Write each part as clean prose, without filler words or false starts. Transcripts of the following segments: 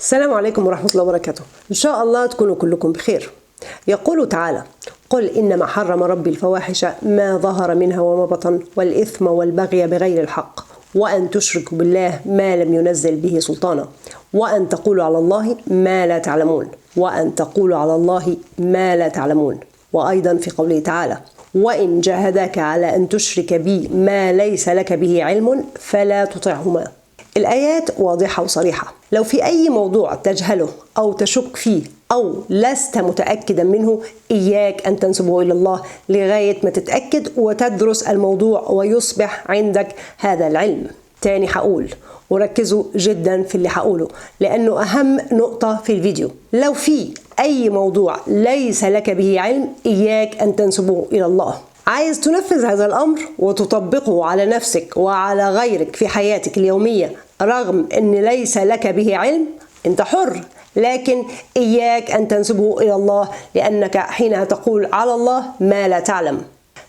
السلام عليكم ورحمة الله وبركاته. إن شاء الله تكونوا كلكم بخير. يقول تعالى: قل إنما حرم ربي الفواحش ما ظهر منها وما بطن والإثم والبغي بغير الحق وأن تشركوا بالله ما لم ينزل به سلطانا وأن تقولوا على الله ما لا تعلمون وأن تقولوا على الله ما لا تعلمون. وأيضا في قوله تعالى: وإن جاهداك على أن تشرك بي ما ليس لك به علم فلا تطعهما. الآيات واضحة وصريحة. لو في أي موضوع تجهله أو تشك فيه أو لست متأكدا منه، إياك أن تنسبه إلى الله لغاية ما تتأكد وتدرس الموضوع ويصبح عندك هذا العلم. تاني هقول وركزوا جدا في اللي هقوله لأنه أهم نقطة في الفيديو. لو في أي موضوع ليس لك به علم، إياك أن تنسبه إلى الله. عايز تنفذ هذا الأمر وتطبقه على نفسك وعلى غيرك في حياتك اليومية رغم أن ليس لك به علم، أنت حر، لكن إياك أن تنسبه إلى الله لأنك حينها تقول على الله ما لا تعلم.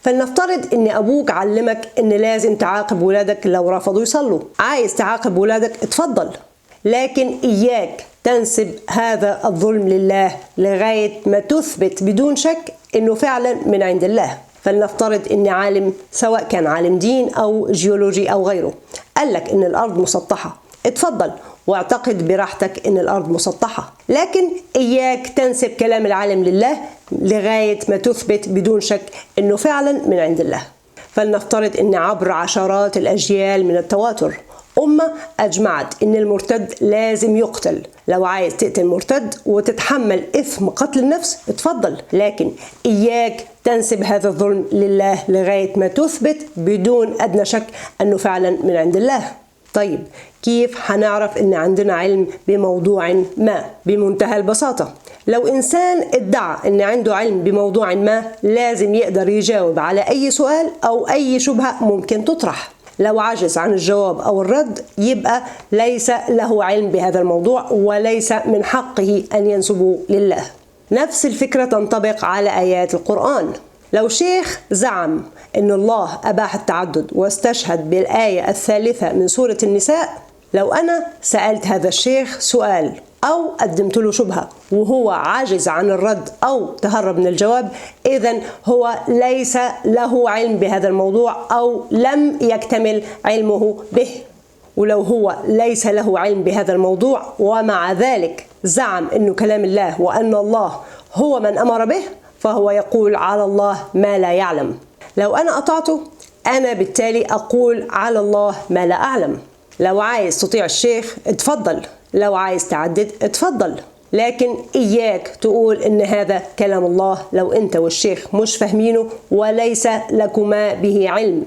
فلنفترض أن أبوك علمك أن لازم تعاقب ولادك لو رفضوا يصلوا. عايز تعاقب ولادك اتفضل، لكن إياك تنسب هذا الظلم لله لغاية ما تثبت بدون شك أنه فعلا من عند الله. فلنفترض أن عالم، سواء كان عالم دين أو جيولوجي أو غيره، قال لك أن الأرض مسطحة، اتفضل واعتقد براحتك أن الأرض مسطحة، لكن إياك تنسب كلام العالم لله لغاية ما تثبت بدون شك أنه فعلا من عند الله. فلنفترض أن عبر عشرات الأجيال من التواتر أمة أجمعت أن المرتد لازم يقتل. لو عايز تقتل مرتد وتتحمل إثم قتل النفس اتفضل، لكن إياك تنسب هذا الظلم لله لغاية ما تثبت بدون أدنى شك أنه فعلا من عند الله. طيب كيف هنعرف أن عندنا علم بموضوع ما؟ بمنتهى البساطة، لو إنسان ادعى أن عنده علم بموضوع ما لازم يقدر يجاوب على أي سؤال أو أي شبهة ممكن تطرح. لو عجز عن الجواب أو الرد يبقى ليس له علم بهذا الموضوع وليس من حقه أن ينسبه لله. نفس الفكرة تنطبق على آيات القرآن. لو شيخ زعم أن الله أباح التعدد واستشهد بالآية الثالثة من سورة النساء، لو أنا سألت هذا الشيخ سؤال أو قدمت له شبهة وهو عاجز عن الرد أو تهرب من الجواب، إذن هو ليس له علم بهذا الموضوع أو لم يكتمل علمه به. ولو هو ليس له علم بهذا الموضوع ومع ذلك زعم أنه كلام الله وأن الله هو من أمر به، فهو يقول على الله ما لا يعلم. لو أنا قطعته أنا بالتالي أقول على الله ما لا أعلم. لو عايز تطيع الشيخ اتفضل، لو عايز تعدد اتفضل، لكن إياك تقول إن هذا كلام الله لو أنت والشيخ مش فاهمينه وليس لكما به علم.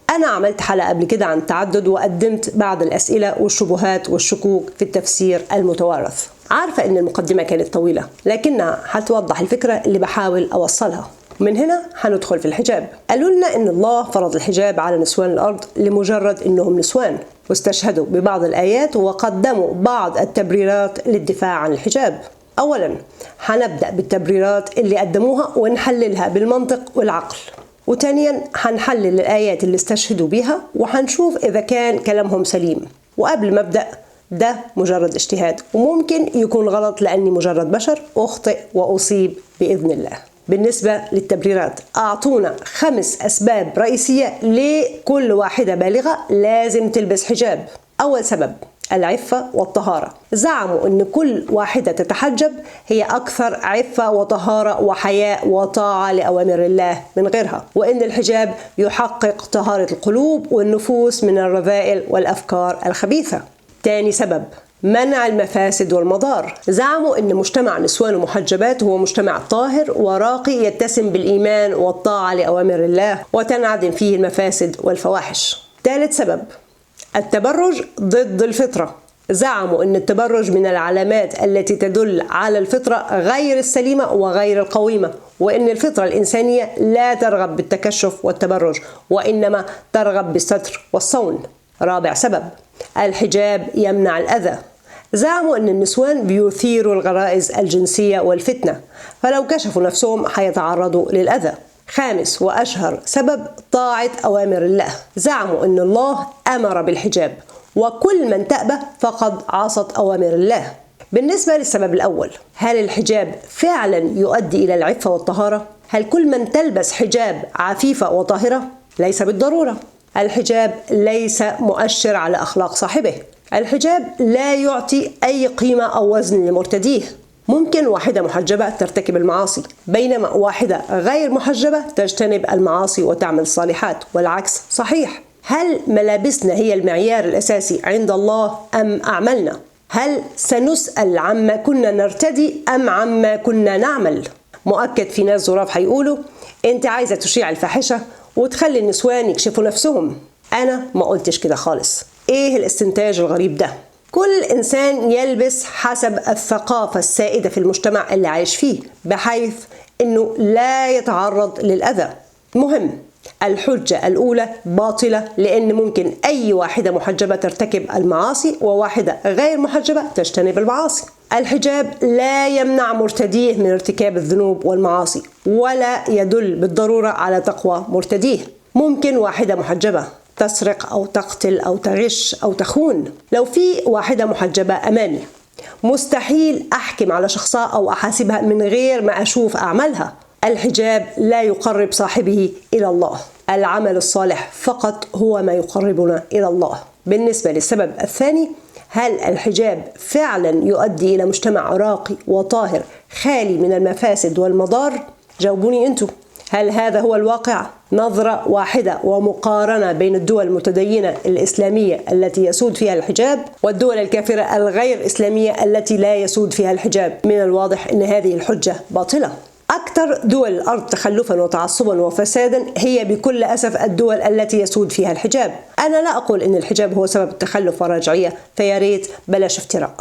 أنا عملت حلقة قبل كده عن التعدد وقدمت بعض الأسئلة والشبهات والشكوك في التفسير المتوارث. عارفة إن المقدمة كانت طويلة لكنها هتوضح الفكرة اللي بحاول أوصلها. من هنا هندخل في الحجاب. قالوا لنا إن الله فرض الحجاب على نسوان الأرض لمجرد إنهم نسوان، واستشهدوا ببعض الآيات وقدموا بعض التبريرات للدفاع عن الحجاب. أولا هنبدأ بالتبريرات اللي قدموها ونحللها بالمنطق والعقل، وثانيا هنحلل الآيات اللي استشهدوا بها وهنشوف إذا كان كلامهم سليم. وقبل ما أبدأ، ده مجرد اجتهاد وممكن يكون غلط لأني مجرد بشر أخطئ وأصيب بإذن الله. بالنسبة للتبريرات، أعطونا 5 أسباب رئيسية لكل واحدة بالغة لازم تلبس حجاب. أول سبب العفة والطهارة. زعموا أن كل واحدة تتحجب هي أكثر عفة وطهارة وحياء وطاعة لأوامر الله من غيرها، وأن الحجاب يحقق طهارة القلوب والنفوس من الرذائل والأفكار الخبيثة. تاني سبب منع المفاسد والمضار. زعموا أن مجتمع نسوان ومحجبات هو مجتمع طاهر وراقي يتسم بالإيمان والطاعة لأوامر الله وتنعدم فيه المفاسد والفواحش. ثالث سبب التبرج ضد الفطرة. زعموا أن التبرج من العلامات التي تدل على الفطرة غير السليمة وغير القويمة، وأن الفطرة الإنسانية لا ترغب بالتكشف والتبرج وإنما ترغب بالستر والصون. رابع سبب الحجاب يمنع الأذى. زعموا أن النسوان بيثيروا الغرائز الجنسية والفتنة، فلو كشفوا نفسهم هيتعرضوا للأذى. خامس وأشهر سبب طاعة أوامر الله. زعموا أن الله أمر بالحجاب وكل من تأبى فقد عصت أوامر الله. بالنسبة للسبب الأول، هل الحجاب فعلا يؤدي إلى العفة والطهارة؟ هل كل من تلبس حجاب عفيفة وطاهرة؟ ليس بالضرورة. الحجاب ليس مؤشر على أخلاق صاحبه. الحجاب لا يعطي أي قيمة أو وزن لمرتديه. ممكن واحدة محجبة ترتكب المعاصي، بينما واحدة غير محجبة تجتنب المعاصي وتعمل الصالحات، والعكس صحيح. هل ملابسنا هي المعيار الأساسي عند الله أم أعمالنا؟ هل سنسأل عما كنا نرتدي أم عما كنا نعمل؟ مؤكد في ناس ظراف هيقولوا أنت عايزة تشيع الفاحشة وتخلي النسوان يكشفوا نفسهم. أنا ما قلتش كده خالص. إيه الاستنتاج الغريب ده؟ كل إنسان يلبس حسب الثقافة السائدة في المجتمع اللي عايش فيه، بحيث أنه لا يتعرض للأذى. مهم، الحجة الأولى باطلة، لأن ممكن أي واحدة محجبة ترتكب المعاصي وواحدة غير محجبة تجتنب المعاصي. الحجاب لا يمنع مرتديه من ارتكاب الذنوب والمعاصي، ولا يدل بالضرورة على تقوى مرتديه. ممكن واحدة محجبة تسرق أو تقتل أو تغش أو تخون. لو في واحدة محجبة أمامي، مستحيل أحكم على شخصها أو أحاسبها من غير ما أشوف أعمالها. الحجاب لا يقرب صاحبه إلى الله. العمل الصالح فقط هو ما يقربنا إلى الله. بالنسبة للسبب الثاني، هل الحجاب فعلا يؤدي إلى مجتمع راقي وطاهر خالي من المفاسد والمضار؟ جاوبوني أنتم، هل هذا هو الواقع؟ نظرة واحدة ومقارنة بين الدول المتدينة الإسلامية التي يسود فيها الحجاب والدول الكافرة الغير إسلامية التي لا يسود فيها الحجاب، من الواضح أن هذه الحجة باطلة. أكثر دول الأرض تخلفا وتعصبا وفسادا هي بكل أسف الدول التي يسود فيها الحجاب. أنا لا أقول أن الحجاب هو سبب التخلف والرجعية، فياريت بلاش افتراء.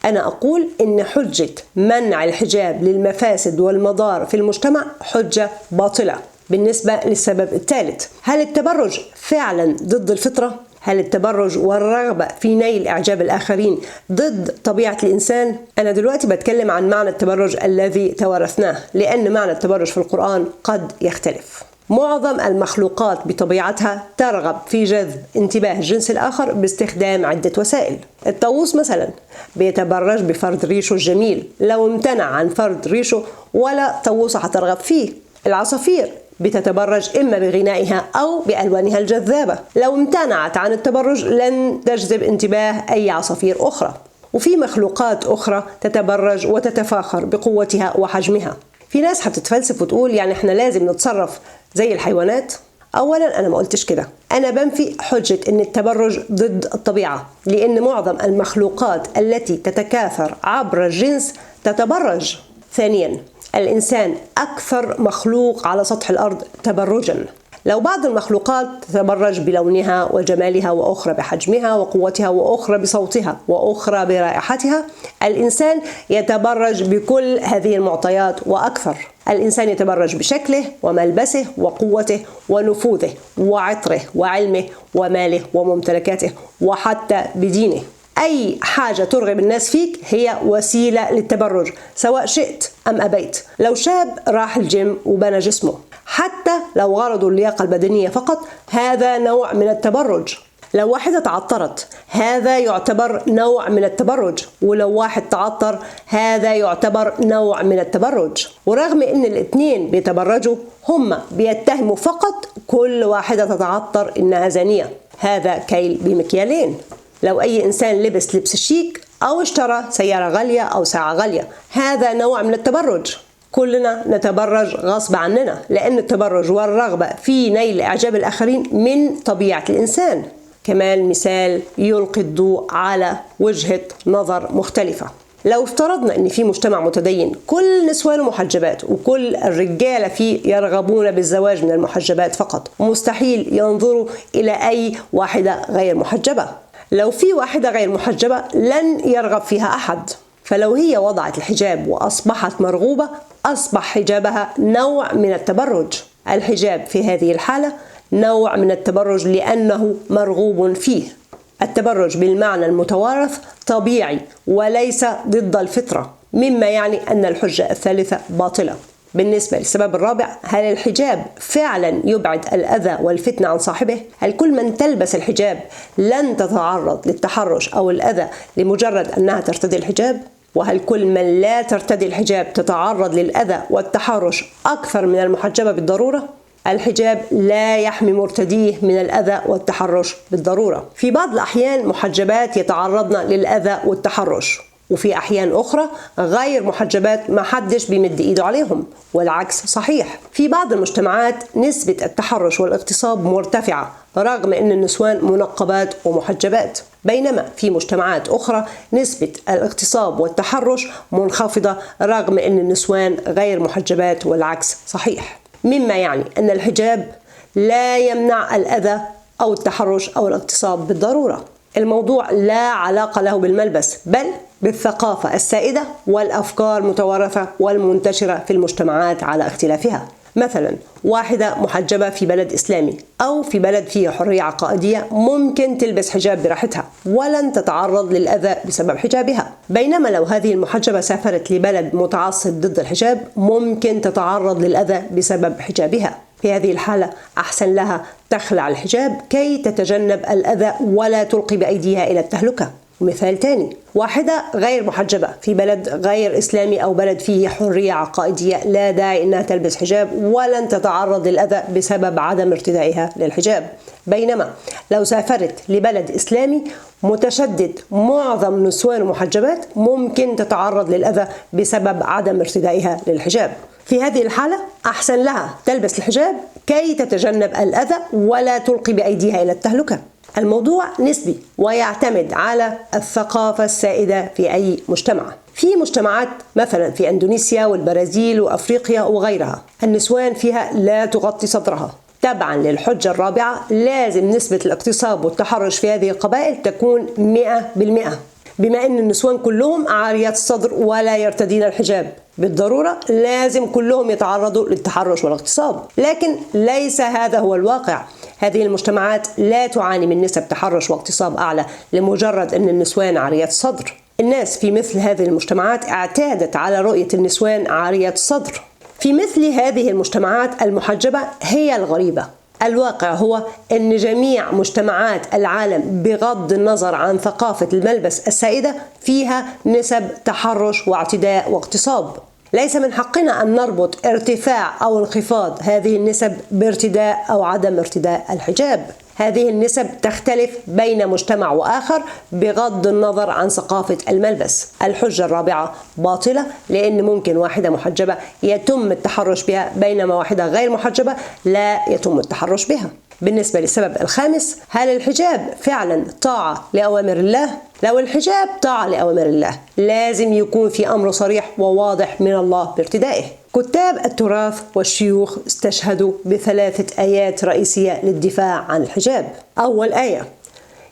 أنا أقول إن حجة منع الحجاب للمفاسد والمضار في المجتمع حجة باطلة. بالنسبة للسبب الثالث، هل التبرج فعلا ضد الفطرة؟ هل التبرج والرغبة في نيل إعجاب الآخرين ضد طبيعة الإنسان؟ أنا دلوقتي بتكلم عن معنى التبرج الذي تورثناه، لأن معنى التبرج في القرآن قد يختلف. معظم المخلوقات بطبيعتها ترغب في جذب انتباه الجنس الآخر باستخدام عدة وسائل. الطاووس مثلا بيتبرج بفرد ريشه الجميل، لو امتنع عن فرد ريشه ولا طاووسة هترغب فيه. العصافير بتتبرج إما بغنائها أو بألوانها الجذابة، لو امتنعت عن التبرج لن تجذب انتباه أي عصافير أخرى. وفي مخلوقات أخرى تتبرج وتتفاخر بقوتها وحجمها. في ناس هتتفلسف وتقول يعني احنا لازم نتصرف زي الحيوانات. أولا أنا ما قلتش كده، أنا بنفي حجة أن التبرج ضد الطبيعة، لأن معظم المخلوقات التي تتكاثر عبر الجنس تتبرج. ثانيا، الإنسان أكثر مخلوق على سطح الأرض تبرجا. لو بعض المخلوقات تتبرج بلونها وجمالها، وأخرى بحجمها وقوتها، وأخرى بصوتها، وأخرى برائحتها، الإنسان يتبرج بكل هذه المعطيات وأكثر. الإنسان يتبرج بشكله وملبسه وقوته ونفوذه وعطره وعلمه وماله وممتلكاته وحتى بدينه. أي حاجة ترغب الناس فيك هي وسيلة للتبرج، سواء شئت أم أبيت. لو شاب راح الجيم وبنى جسمه، حتى لو غرضوا اللياقة البدنية فقط، هذا نوع من التبرج. لو واحدة تعطرت، هذا يعتبر نوع من التبرج. ولو واحد تعطر، هذا يعتبر نوع من التبرج. ورغم ان الاثنين بيتبرجوا، هم بيتهموا فقط كل واحدة تتعطر انها زانية. هذا كيل بمكيالين. لو أي إنسان لبس لبس شيك أو اشترى سيارة غالية أو ساعة غالية، هذا نوع من التبرج. كلنا نتبرج غصب عننا، لأن التبرج والرغبة في نيل إعجاب الآخرين من طبيعة الإنسان. كمان مثال يلقي الضوء على وجهة نظر مختلفة. لو افترضنا أن في مجتمع متدين كل نسوانه محجبات وكل الرجالة فيه يرغبون بالزواج من المحجبات فقط، مستحيل ينظروا إلى أي واحدة غير محجبة. لو في واحدة غير محجبة لن يرغب فيها أحد. فلو هي وضعت الحجاب وأصبحت مرغوبة، أصبح حجابها نوع من التبرج. الحجاب في هذه الحالة نوع من التبرج لأنه مرغوب فيه. التبرج بالمعنى المتوارث طبيعي وليس ضد الفطرة، مما يعني أن الحجة الثالثة باطلة. بالنسبة للسبب الرابع، هل الحجاب فعلا يبعد الأذى والفتنة عن صاحبه؟ هل كل من تلبس الحجاب لن تتعرض للتحرش أو الأذى لمجرد أنها ترتدي الحجاب؟ وهل كل من لا ترتدي الحجاب تتعرض للأذى والتحرش أكثر من المحجبة بالضرورة؟ الحجاب لا يحمي مرتديه من الأذى والتحرش بالضرورة. في بعض الأحيان محجبات يتعرضن للأذى والتحرش، وفي أحيان أخرى غير محجبات ما حدش بيمد إيده عليهم، والعكس صحيح. في بعض المجتمعات نسبة التحرش والاغتصاب مرتفعة رغم أن النسوان منقبات ومحجبات، بينما في مجتمعات أخرى نسبة الاغتصاب والتحرش منخفضة رغم أن النسوان غير محجبات، والعكس صحيح. مما يعني أن الحجاب لا يمنع الأذى أو التحرش أو الاغتصاب بالضرورة. الموضوع لا علاقة له بالملبس، بل بالثقافة السائدة والأفكار المتوارثة والمنتشرة في المجتمعات على اختلافها. مثلا واحدة محجبة في بلد إسلامي أو في بلد فيه حرية عقائدية ممكن تلبس حجاب براحتها ولن تتعرض للأذى بسبب حجابها، بينما لو هذه المحجبة سافرت لبلد متعصب ضد الحجاب ممكن تتعرض للأذى بسبب حجابها. في هذه الحالة أحسن لها تخلع الحجاب كي تتجنب الأذى ولا تلقي بأيديها إلى التهلكة. مثال تاني، واحدة غير محجبة في بلد غير إسلامي أو بلد فيه حرية عقائدية لا داعي أنها تلبس حجاب ولن تتعرض للأذى بسبب عدم ارتدائها للحجاب، بينما لو سافرت لبلد إسلامي متشدد معظم نسوان محجبات ممكن تتعرض للأذى بسبب عدم ارتدائها للحجاب. في هذه الحالة أحسن لها تلبس الحجاب كي تتجنب الأذى ولا تلقي بأيديها إلى التهلكة. الموضوع نسبي ويعتمد على الثقافة السائدة في أي مجتمع. في مجتمعات مثلا في أندونيسيا والبرازيل وأفريقيا وغيرها النسوان فيها لا تغطي صدرها. تبعا للحجة الرابعة لازم نسبة الاغتصاب والتحرش في هذه القبائل تكون 100%. بما أن النسوان كلهم عاريات الصدر ولا يرتدين الحجاب بالضرورة لازم كلهم يتعرضوا للتحرش والاغتصاب، لكن ليس هذا هو الواقع. هذه المجتمعات لا تعاني من نسب تحرش واغتصاب أعلى لمجرد أن النسوان عاريات الصدر. الناس في مثل هذه المجتمعات اعتادت على رؤية النسوان عاريات الصدر. في مثل هذه المجتمعات المحجبة هي الغريبة. الواقع هو أن جميع مجتمعات العالم بغض النظر عن ثقافة الملبس السائدة فيها نسب تحرش واعتداء واغتصاب. ليس من حقنا أن نربط ارتفاع أو انخفاض هذه النسب بارتداء أو عدم ارتداء الحجاب. هذه النسب تختلف بين مجتمع وآخر بغض النظر عن ثقافة الملبس. الحجة الرابعة باطلة لأن ممكن واحدة محجبة يتم التحرش بها بينما واحدة غير محجبة لا يتم التحرش بها. بالنسبة للسبب الخامس، هل الحجاب فعلا طاعة لأوامر الله؟ لو الحجاب طاعة لأوامر الله لازم يكون في أمر صريح وواضح من الله بارتدائه. كتاب التراث والشيوخ استشهدوا ب3 آيات رئيسية للدفاع عن الحجاب. أول آية: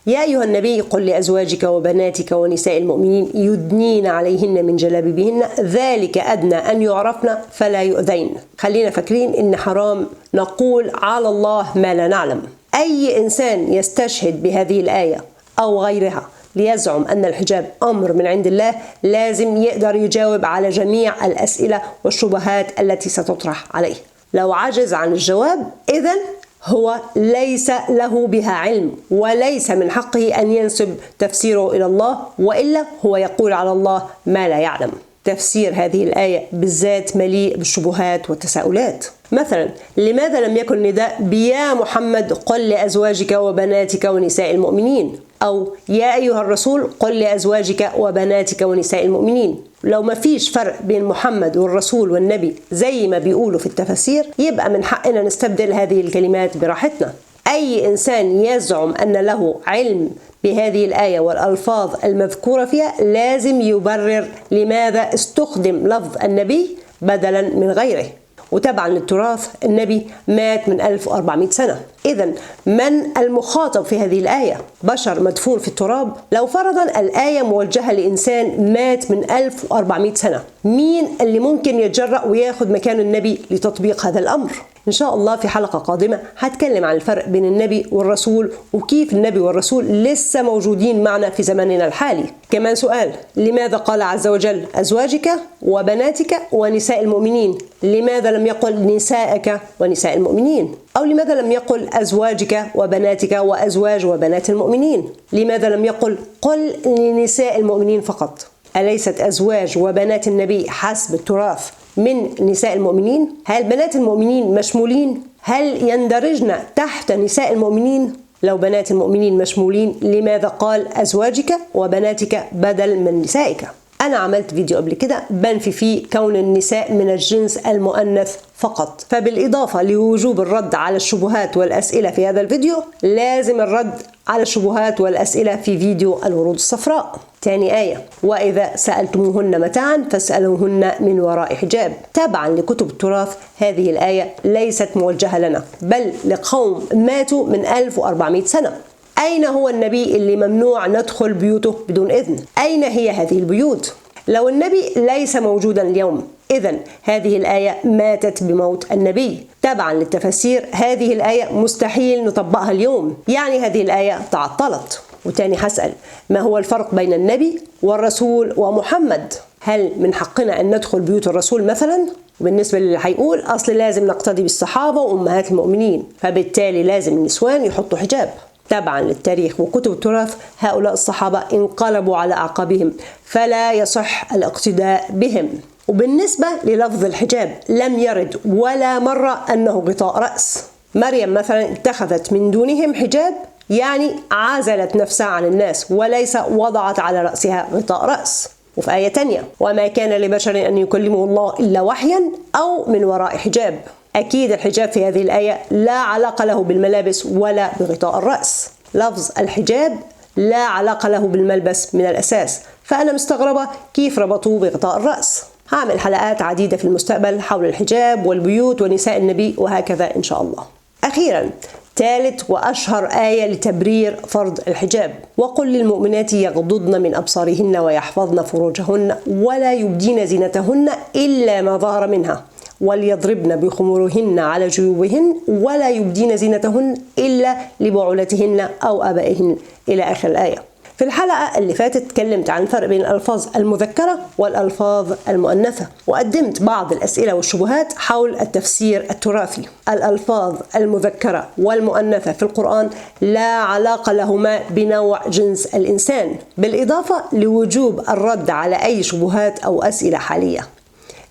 يا أيها النبي قل لأزواجك وبناتك ونساء المؤمنين يدنين عليهن من جلابيبهن ذلك أدنى أن يعرفن فلا يؤذين. خلينا فاكرين إن حرام نقول على الله ما لا نعلم. أي إنسان يستشهد بهذه الآية أو غيرها ليزعم أن الحجاب أمر من عند الله لازم يقدر يجاوب على جميع الأسئلة والشبهات التي ستطرح عليه. لو عجز عن الجواب إذن هو ليس له بها علم وليس من حقه أن ينسب تفسيره إلى الله، وإلا هو يقول على الله ما لا يعلم. تفسير هذه الآية بالذات مليء بالشبهات والتساؤلات. مثلا لماذا لم يكن نداء بيا محمد قل لأزواجك وبناتك ونساء المؤمنين، أو يا أيها الرسول قل لأزواجك وبناتك ونساء المؤمنين؟ لو ما فيش فرق بين محمد والرسول والنبي زي ما بيقولوا في التفاسير يبقى من حقنا نستبدل هذه الكلمات براحتنا. أي إنسان يزعم أن له علم بهذه الآية والألفاظ المذكورة فيها لازم يبرر لماذا استخدم لفظ النبي بدلا من غيره. وتبعا للتراث النبي مات من 1400 سنة. إذن من المخاطب في هذه الآية؟ بشر مدفون في التراب؟ لو فرضا الآية موجهة لإنسان مات من 1400 سنة، مين اللي ممكن يتجرأ وياخد مكان النبي لتطبيق هذا الأمر؟ إن شاء الله في حلقة قادمة هتكلم عن الفرق بين النبي والرسول وكيف النبي والرسول لسه موجودين معنا في زماننا الحالي. كمان سؤال: لماذا قال عز وجل أزواجك وبناتك ونساء المؤمنين؟ لماذا لم يقل نساءك ونساء المؤمنين؟ أو لماذا لم يقل أزواجك وبناتك وأزواج وبنات المؤمنين؟ لماذا لم يقل قل لنساء المؤمنين فقط؟ أليست أزواج وبنات النبي حسب التراث من نساء المؤمنين؟ هل بنات المؤمنين مشمولين؟ هل يندرجن تحت نساء المؤمنين؟ لو بنات المؤمنين مشمولين لماذا قال أزواجك وبناتك بدل من نسائك؟ أنا عملت فيديو قبل كده بنفي فيه كون النساء من الجنس المؤنث فقط، فبالإضافة لوجوب الرد على الشبهات والأسئلة في هذا الفيديو لازم الرد على الشبهات والأسئلة في فيديو الورود الصفراء. تاني آية: وإذا سألتموهن متاعا فاسألوهن من وراء حجاب. تبعا لكتب التراث هذه الآية ليست موجهة لنا بل لقوم ماتوا من 1400 سنة. أين هو النبي اللي ممنوع ندخل بيوته بدون إذن؟ أين هي هذه البيوت؟ لو النبي ليس موجودا اليوم إذن هذه الآية ماتت بموت النبي. تبعا للتفسير هذه الآية مستحيل نطبقها اليوم، يعني هذه الآية تعطلت. وتاني هسأل: ما هو الفرق بين النبي والرسول ومحمد؟ هل من حقنا أن ندخل بيوت الرسول مثلا؟ وبالنسبة للي هيقول أصل لازم نقتدي بالصحابة وأمهات المؤمنين فبالتالي لازم النسوان يحطوا حجاب. تبعا للتاريخ وكتب التراث هؤلاء الصحابة انقلبوا على أعقابهم فلا يصح الاقتداء بهم. وبالنسبة للفظ الحجاب لم يرد ولا مرة أنه غطاء رأس. مريم مثلا اتخذت من دونهم حجاب، يعني عزلت نفسها عن الناس وليس وضعت على رأسها غطاء رأس. وفي آية تانية: وما كان لبشر أن يكلمه الله إلا وحيا أو من وراء حجاب. أكيد الحجاب في هذه الآية لا علاقة له بالملابس ولا بغطاء الرأس. لفظ الحجاب لا علاقة له بالملبس من الأساس، فأنا مستغربة كيف ربطوه بغطاء الرأس. هعمل حلقات عديدة في المستقبل حول الحجاب والبيوت ونساء النبي وهكذا إن شاء الله. أخيرا، ثالث وأشهر آية لتبرير فرض الحجاب: وقل للمؤمنات يغضضن من أبصارهن ويحفظن فروجهن ولا يبدين زينتهن إلا ما ظهر منها وليضربن بخمورهن على جيوبهن ولا يبدين زينتهن إلا لبعولتهن أو آبائهن إلى آخر الآية. في الحلقة اللي فاتت اتكلمت عن الفرق بين الألفاظ المذكرة والألفاظ المؤنثة وقدمت بعض الأسئلة والشبهات حول التفسير التراثي. الألفاظ المذكرة والمؤنثة في القرآن لا علاقة لهما بنوع جنس الإنسان، بالإضافة لوجوب الرد على أي شبهات أو أسئلة حالية.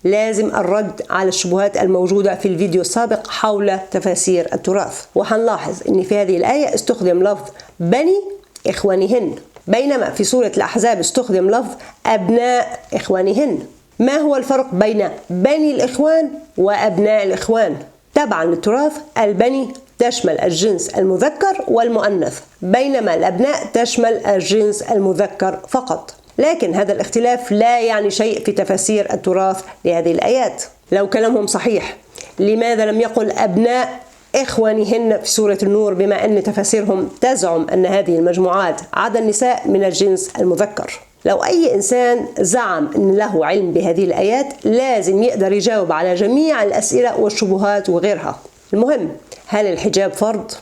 لازم الرد على الشبهات الموجودة في الفيديو السابق حول تفاسير التراث. وهنلاحظ أن في هذه الآية استخدم لفظ بني إخوانهن، بينما في سورة الأحزاب استخدم لفظ أبناء إخوانهن. ما هو الفرق بين بني الإخوان وأبناء الإخوان؟ تبعا للتراث البني تشمل الجنس المذكر والمؤنث، بينما الأبناء تشمل الجنس المذكر فقط. لكن هذا الاختلاف لا يعني شيء في تفاسير التراث لهذه الآيات. لو كلامهم صحيح لماذا لم يقل أبناء إخوانهن في سورة النور، بما أن تفاسيرهم تزعم أن هذه المجموعات عدا النساء من الجنس المذكر؟ لو أي إنسان زعم أن له علم بهذه الآيات لازم يقدر يجاوب على جميع الأسئلة والشبهات وغيرها. المهم، هل الحجاب فرض؟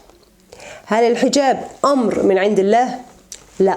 هل الحجاب أمر من عند الله؟ لا،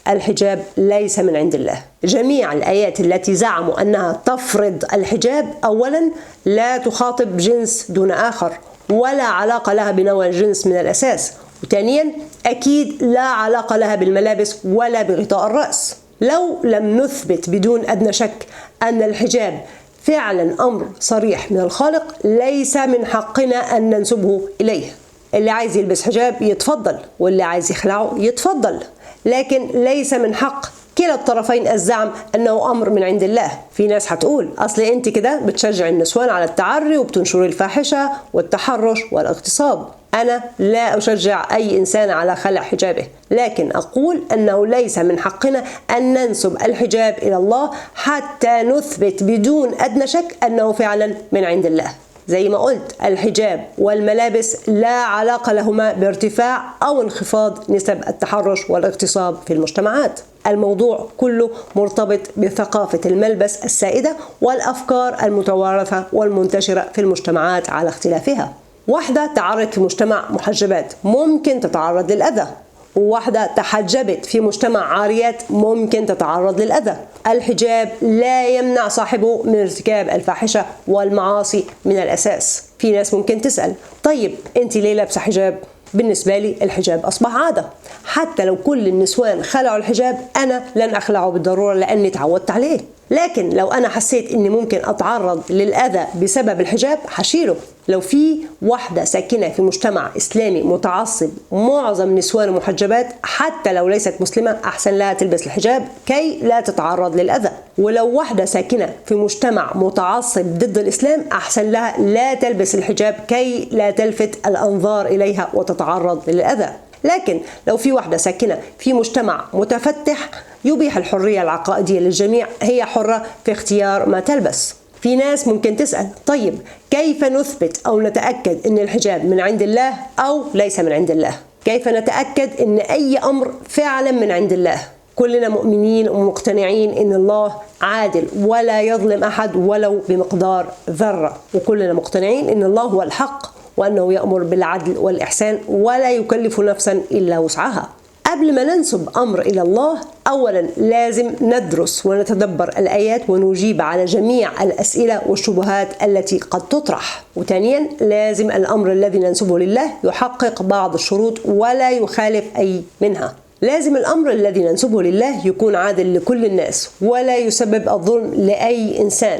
الحجاب ليس من عند الله. جميع الآيات التي زعموا أنها تفرض الحجاب أولا لا تخاطب جنس دون آخر ولا علاقة لها بنوع الجنس من الأساس، وثانيا أكيد لا علاقة لها بالملابس ولا بغطاء الرأس. لو لم نثبت بدون أدنى شك أن الحجاب فعلا أمر صريح من الخالق ليس من حقنا أن ننسبه إليه. اللي عايز يلبس حجاب يتفضل واللي عايز يخلعه يتفضل، لكن ليس من حق كلا الطرفين الزعم أنه أمر من عند الله. في ناس هتقول أصل أنت كده بتشجع النسوان على التعري وبتنشر الفاحشة والتحرش والاغتصاب. أنا لا أشجع أي إنسان على خلع حجابه، لكن أقول أنه ليس من حقنا أن ننسب الحجاب إلى الله حتى نثبت بدون أدنى شك أنه فعلا من عند الله. زي ما قلت، الحجاب والملابس لا علاقة لهما بارتفاع أو انخفاض نسب التحرش والاغتصاب في المجتمعات. الموضوع كله مرتبط بثقافة الملبس السائدة والأفكار المتوارثة والمنتشرة في المجتمعات على اختلافها. واحدة تعرضت في مجتمع محجبات ممكن تتعرض للأذى، وواحدة تحجبت في مجتمع عاريات ممكن تتعرض للأذى. الحجاب لا يمنع صاحبه من ارتكاب الفاحشة والمعاصي من الأساس. في ناس ممكن تسأل طيب أنت ليه لابسة حجاب؟ بالنسبة لي الحجاب أصبح عادة، حتى لو كل النسوان خلعوا الحجاب أنا لن أخلعه بالضرورة لأني تعودت عليه. لكن لو أنا حسيت إني ممكن أتعرض للأذى بسبب الحجاب هشيله. لو في واحدة ساكنة في مجتمع إسلامي متعصب معظم نسوانه محجبات، حتى لو ليست مسلمة أحسن لها تلبس الحجاب كي لا تتعرض للأذى. ولو واحدة ساكنة في مجتمع متعصب ضد الإسلام أحسن لها لا تلبس الحجاب كي لا تلفت الأنظار إليها وتتعرض للأذى. لكن لو في واحدة ساكنة في مجتمع متفتح يبيح الحرية العقائدية للجميع، هي حرة في اختيار ما تلبس. في ناس ممكن تسأل طيب كيف نثبت أو نتأكد أن الحجاب من عند الله أو ليس من عند الله؟ كيف نتأكد أن أي أمر فعلا من عند الله؟ كلنا مؤمنين ومقتنعين أن الله عادل ولا يظلم أحد ولو بمقدار ذرة، وكلنا مقتنعين أن الله هو الحق وأنه يأمر بالعدل والإحسان ولا يكلف نفسا إلا وسعها. قبل ما ننسب أمر إلى الله أولا لازم ندرس ونتدبر الآيات ونجيب على جميع الأسئلة والشبهات التي قد تطرح. وثانيا لازم الأمر الذي ننسبه لله يحقق بعض الشروط ولا يخالف أي منها. لازم الأمر الذي ننسبه لله يكون عادل لكل الناس ولا يسبب الظلم لأي إنسان.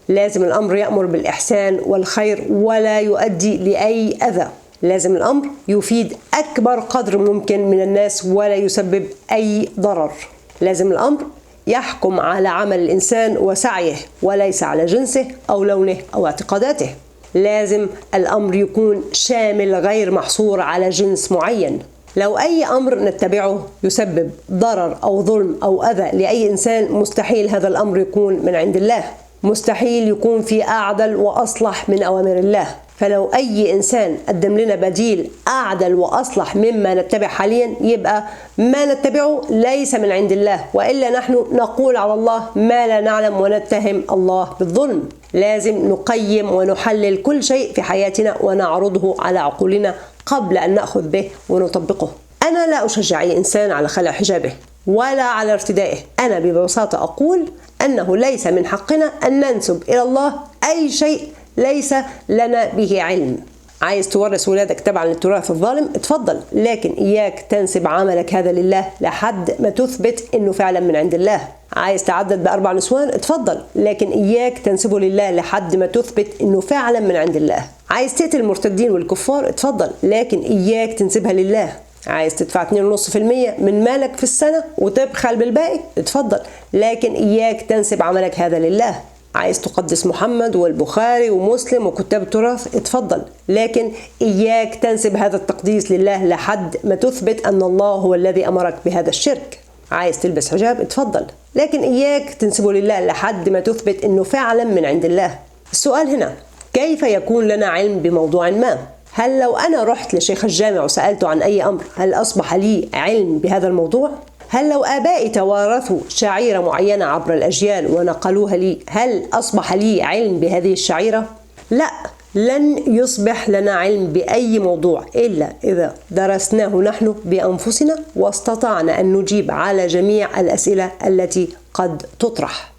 لازم الأمر يأمر بالإحسان والخير ولا يؤدي لأي أذى. لازم الأمر يفيد أكبر قدر ممكن من الناس ولا يسبب أي ضرر. لازم الأمر يحكم على عمل الإنسان وسعيه وليس على جنسه أو لونه أو اعتقاداته. لازم الأمر يكون شامل غير محصور على جنس معين. لو أي أمر نتبعه يسبب ضرر أو ظلم أو أذى لأي إنسان مستحيل هذا الأمر يكون من عند الله، مستحيل يكون في أعدل وأصلح من أوامر الله. فلو أي إنسان قدم لنا بديل أعدل وأصلح مما نتبع حاليا يبقى ما نتبعه ليس من عند الله، وإلا نحن نقول على الله ما لا نعلم ونتهم الله بالظلم. لازم نقيم ونحلل كل شيء في حياتنا ونعرضه على عقولنا قبل أن نأخذ به ونطبقه. أنا لا أشجع أي إنسان على خلع حجابه ولا على ارتدائه. أنا ببساطة أقول أنه ليس من حقنا أن ننسب إلى الله أي شيء ليس لنا به علم. عايز تورث ولادك تبعا للتراث الظالم اتفضل، لكن إياك تنسب عملك هذا لله لحد ما تثبت أنه فعلا من عند الله. عايز تعدد ب4 نسوان اتفضل، لكن إياك تنسبه لله لحد ما تثبت أنه فعلا من عند الله. عايز تقتل المرتدين والكفار اتفضل، لكن إياك تنسبها لله. عايز تدفع 2.5% من مالك في السنة وتبخل بالباقي اتفضل، لكن إياك تنسب عملك هذا لله. عايز تقدس محمد والبخاري ومسلم وكتاب التراث اتفضل، لكن إياك تنسب هذا التقديس لله لحد ما تثبت أن الله هو الذي أمرك بهذا الشرك. عايز تلبس حجاب اتفضل، لكن إياك تنسبه لله لحد ما تثبت أنه فعلا من عند الله. السؤال هنا كيف يكون لنا علم بموضوع ما؟ هل لو أنا رحت لشيخ الجامع وسألته عن أي أمر هل أصبح لي علم بهذا الموضوع؟ هل لو آبائي توارثوا شعيرة معينة عبر الأجيال ونقلوها لي هل أصبح لي علم بهذه الشعيرة؟ لا، لن يصبح لنا علم بأي موضوع إلا إذا درسناه نحن بأنفسنا واستطعنا أن نجيب على جميع الأسئلة التي قد تطرح.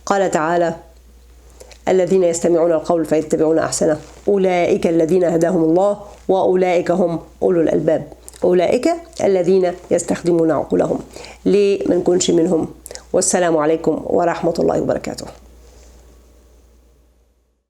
قال تعالى: الذين يستمعون القول فيتبعون أحسنه أولئك الذين هداهم الله وأولئك هم أولو الألباب. أولئك الذين يستخدمون عقولهم. ليه ما نكونش منهم؟ والسلام عليكم ورحمة الله وبركاته.